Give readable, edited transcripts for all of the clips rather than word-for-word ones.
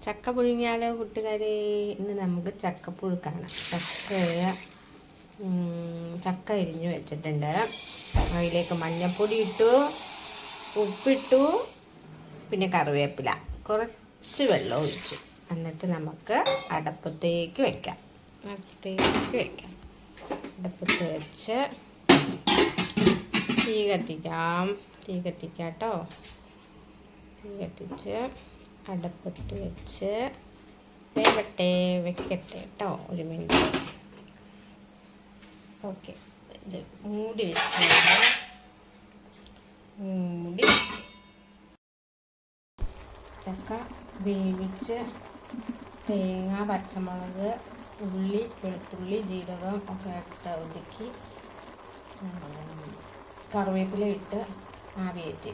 ചക്ക പുഴുങ്ങിയാലോ കൂട്ടുകാരെ? ഇന്ന് നമുക്ക് ചക്കപ്പുഴുക്കാണ്. ചക്ക ഇരിഞ്ഞു വെച്ചിട്ടുണ്ട്. അതിലേക്ക് മഞ്ഞൾപ്പൊടി ഇട്ടു, ഉപ്പിട്ടു, പിന്നെ കറിവേപ്പില, കുറച്ച് വെള്ളം ഒഴിച്ചു. എന്നിട്ട് നമുക്ക് അടുപ്പത്തേക്ക് വെക്കാം. അടുപ്പത്ത് വെച്ച് തീ കത്തിക്കാം കേട്ടോ. തീ കത്തിച്ച് അടുപ്പത്ത് വെച്ച് വെക്കട്ടെ കേട്ടോ. ഒരു മിനിറ്റ്. ഓക്കെ, ഇത് മൂടി വെച്ച് ചക്ക വേവിച്ച് തേങ്ങ, പച്ചമുളക്, ഉള്ളി, വെളുത്തുള്ളി, ജീരകം ഒക്കെ ഇട്ട് ഒതുക്കി കറിവേപ്പില ഇട്ട് ആവിയേറ്റി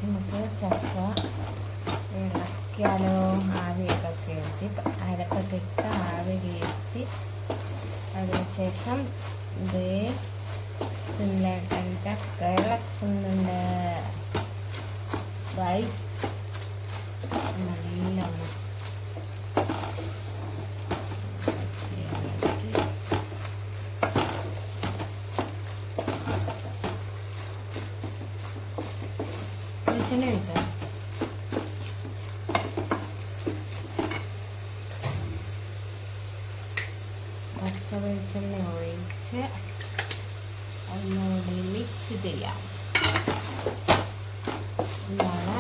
നമുക്ക് ചക്ക ഇളക്കിയാലോ? ആവിയൊക്കെ കയറ്റി അരപ്പൊക്കെ ഇട്ട് ആവി കയറ്റി അതിനുശേഷം ഇതേ സിമ്മിലിട്ടൻ ചക്ക ഇളക്കുന്നുണ്ട് ഗൈസ്. നല്ലോണം വെളിച്ചെണ്ണ ഒഴിച്ചോ? പച്ച വെളിച്ചെണ്ണ ഒഴിച്ച് ഒന്നുകൂടി മിക്സ് ചെയ്യാം. ഇതാണ്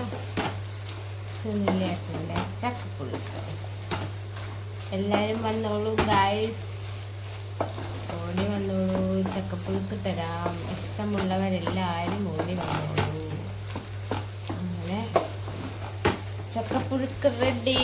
സുനിലേട്ടൻ്റെ ചക്കപ്പുഴുക്ക്. എല്ലാവരും വന്നോളൂ ഗൈസ്, ഓടി വന്നോളൂ, ചക്കപ്പുഴുക്ക് തരാം. ഇഷ്ടമുള്ളവരെല്ലാവരും ഓടി വന്നോളൂ. അങ്ങനെ ചക്കപ്പുഴുക്ക് റെഡി.